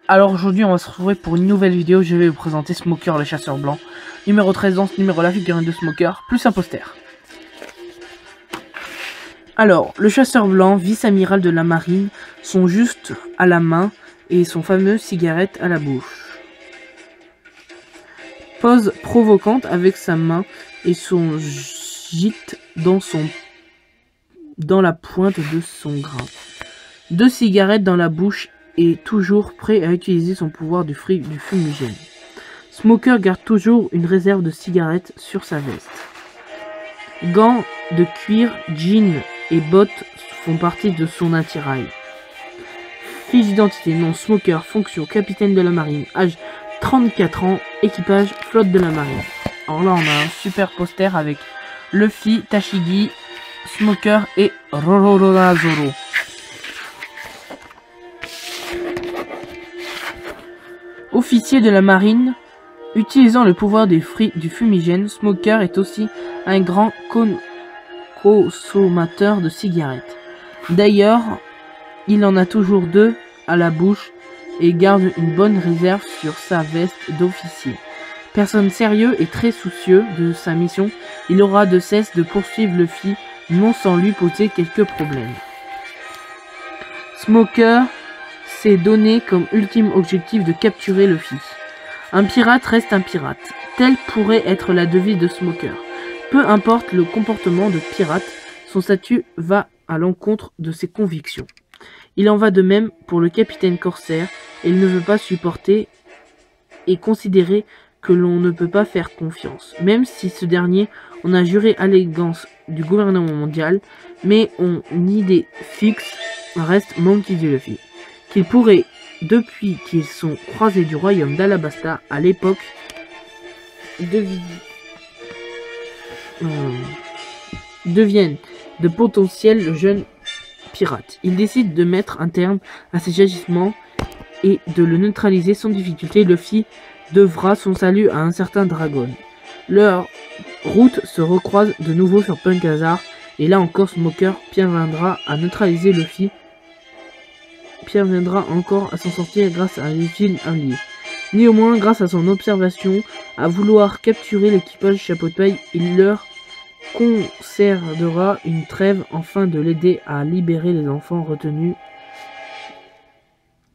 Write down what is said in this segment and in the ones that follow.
Alors aujourd'hui on va se retrouver pour une nouvelle vidéo. Je vais vous présenter Smoker le chasseur blanc. Numéro 13 dans ce numéro, la figurine de Smoker plus un poster. Alors, le chasseur blanc, vice-amiral de la marine, son juste à la main et son fameux cigarette à la bouche. Pose provocante avec sa main et son gîte dans la pointe de son grain. 2 cigarettes dans la bouche et toujours prêt à utiliser son pouvoir du fumigène. Smoker garde toujours une réserve de cigarettes sur sa veste. Gants de cuir, jeans et bottes font partie de son attirail. Fiche d'identité, nom Smoker, fonction capitaine de la marine, âge 34 ans, équipage flotte de la marine. Alors là on a un super poster avec Luffy, Tashigi, Smoker et Roronoa-Zoro. Officier de la marine, utilisant le pouvoir du fumigène, Smoker est aussi un grand consommateur de cigarettes. D'ailleurs, il en a toujours 2 à la bouche et garde une bonne réserve sur sa veste d'officier. Personne sérieux et très soucieux de sa mission, il aura de cesse de poursuivre Luffy, non sans lui poser quelques problèmes. Smoker s'est donné comme ultime objectif de capturer Luffy. Un pirate reste un pirate. Telle pourrait être la devise de Smoker. Peu importe le comportement de pirate, son statut va à l'encontre de ses convictions. Il en va de même pour le capitaine corsaire, et il ne veut pas supporter et considérer que l'on ne peut pas faire confiance, même si ce dernier en a juré allégeance du gouvernement mondial, mais son idée fixe reste Monkey D. Luffy, qu'il pourrait, depuis qu'ils sont croisés du royaume d'Alabasta à l'époque, deviennent de potentiels jeunes pirates. Il décide de mettre un terme à ces agissements et de le neutraliser sans difficulté. Luffy devra son salut à un certain Dragon. Leur route se recroise de nouveau sur Punk Hazard et là encore Smoker parviendra à neutraliser Luffy. Pierre viendra encore à s'en sortir grâce à un utile allié. Néanmoins, grâce à son observation, à vouloir capturer l'équipage chapeau de paille, il leur concédera une trêve afin de l'aider à libérer les enfants retenus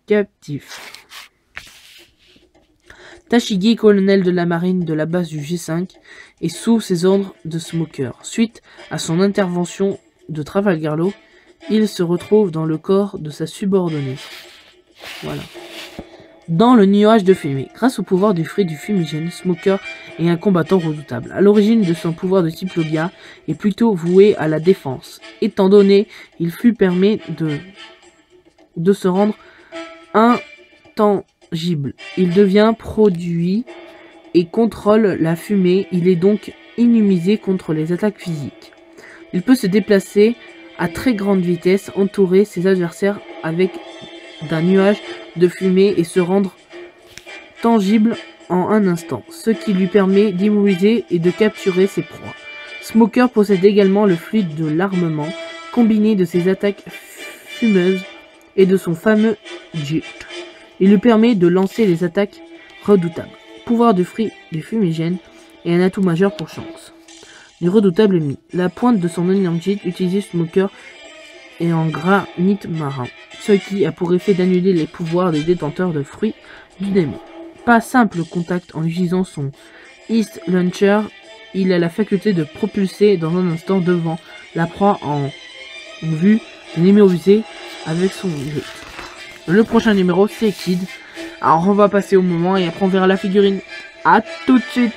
captifs. Tashigi, colonel de la marine de la base du G5, est sous ses ordres de Smoker. Suite à son intervention de Trafalgar Law, il se retrouve dans le corps de sa subordonnée. Voilà. Dans le nuage de fumée, grâce au pouvoir du fumigène, Smoker est un combattant redoutable. À l'origine de son pouvoir de type Logia, est plutôt voué à la défense, étant donné il fut permis de se rendre intangible. Il devient produit et contrôle la fumée. Il est donc immunisé contre les attaques physiques. Il peut se déplacer à très grande vitesse, entourer ses adversaires avec d'un nuage de fumée et se rendre tangible en un instant, ce qui lui permet d'immobiliser et de capturer ses proies. Smoker possède également le fluide de l'armement, combiné de ses attaques fumeuses et de son fameux jet. Il lui permet de lancer les attaques redoutables. Pouvoir du fumigène est un atout majeur pour Shanks. Du redoutable ennemi. La pointe de son énorme jet utilisé Smoker est en granit marin, ce qui a pour effet d'annuler les pouvoirs des détenteurs de fruits du démon. Pas simple contact en utilisant son East Launcher, il a la faculté de propulser dans un instant devant la proie en vue de l'immobiliser avec son jet. Le prochain numéro c'est Kid. Alors on va passer au moment et après on verra la figurine. A tout de suite.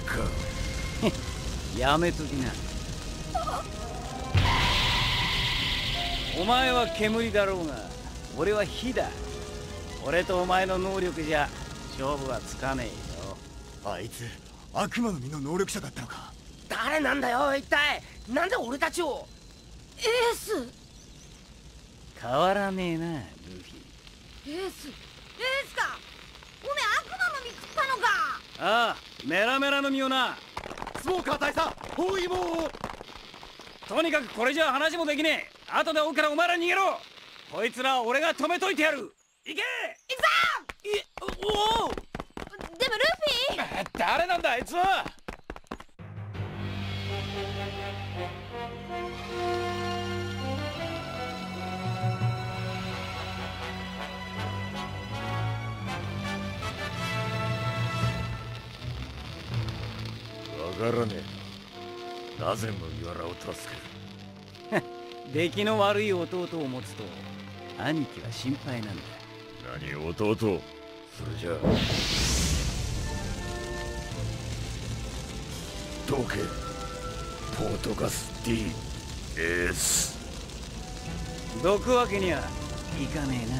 か。やめときな。お前は煙だろうが、俺は火だ。俺とお前の能力じゃ勝負はつかねえよ。あいつ悪魔の実の能力者だったのか。誰なんだよ一体。なんで俺たちを。エース。変わらねえな、ルフィ。エースか。おめえ悪魔の実食ったのか。ああ、メラメラの実をな。スモーカー大佐、包囲網を。とにかくこれじゃ話もできねえ。後で追うからお前ら逃げろ。こいつら俺が止めといてやる。行け。行くぞ。おお。でもルフィ。誰なんだあいつは。わからねえ。なぜ麦わらを助ける。出来の悪い弟を持つと兄貴は心配なんだ。何弟。それじゃあどけ。ポートガス D エース。どくわけにはいかねえな。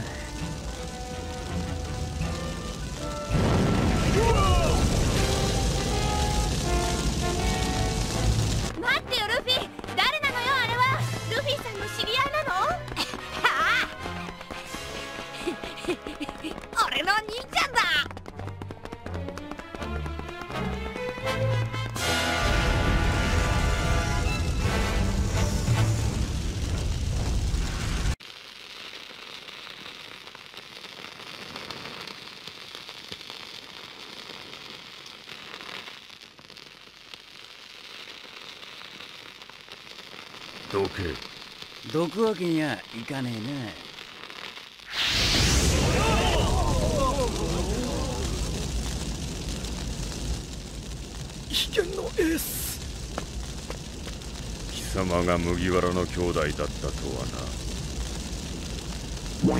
待ってよルフィ。誰なのよあれは。ルフィさんの知り合いなの。俺の兄ちゃんだ。どけ。どくわけにはいかねえな。危険のエース。貴様が麦わらの兄弟だったとはな。ホ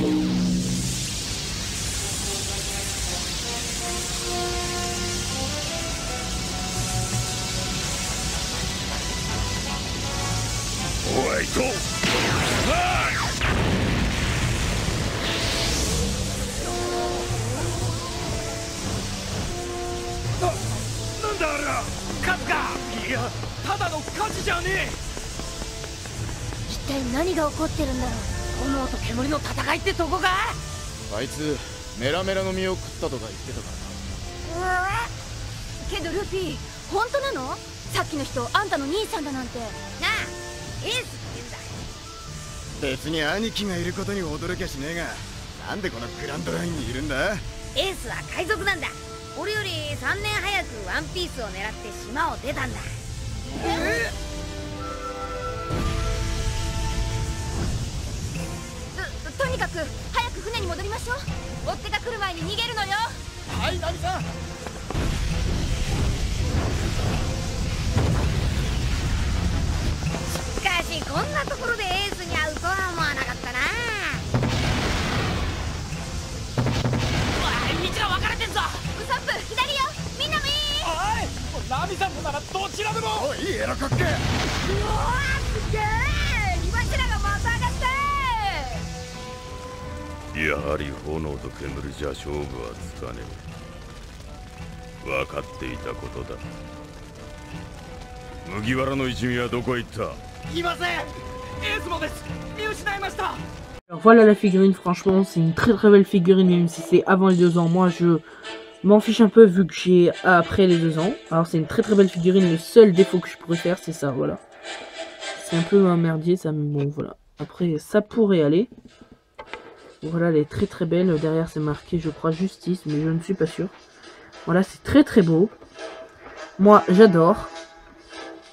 ワイト。なんだあれは。数か。いや、ただの火事じゃねえ。一体何が起こってるんだろう。炎と煙の戦いってとこか。あいつメラメラの実を食ったとか言ってたからな。けどルフィ本当なの。さっきの人あんたの兄さんだなんてなあ。エースって言うんだ。別に兄貴がいることに驚きゃしねえが、なんでこのグランドラインにいるんだ。エースは海賊なんだ。俺より3年早くワンピースを狙って島を出たんだ。とにかく早く船に戻りましょう。追っ手が来る前に逃げるのよ。はい、ナミさん。しかしこんなところでエースに会うとは思わなかったな。おい、道が分かれてんぞ。ウソップ左よ。みんなもいい。おい、ナミさんとならどちらでも。おい、エロコッケ。うわーすげえ。火柱がまた上がった。やはり炎と煙じゃ勝負はつかねえ。分かっていたことだ。麦わらの一味はどこへ行った。いません。エースもです。見失いました。Alors voilà la figurine, franchement c'est une très très belle figurine, même si c'est avant les 2 ans. Moi je m'en fiche un peu vu que j'ai après les 2 ans. Alors c'est une très très belle figurine, le seul défaut que je pourrais faire c'est ça, voilà. C'est un peu un merdier ça, mais bon voilà. Après ça pourrait aller. Voilà, elle est très très belle, derrière c'est marqué je crois justice, mais je ne suis pas sûr. Voilà, c'est très très beau. Moi j'adore.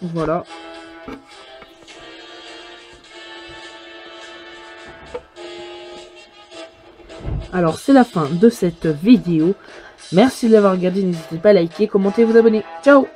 Voilà. Alors c'est la fin de cette vidéo. Merci de l'avoir regardé, n'hésitez pas à liker, commenter, vous abonner. Ciao!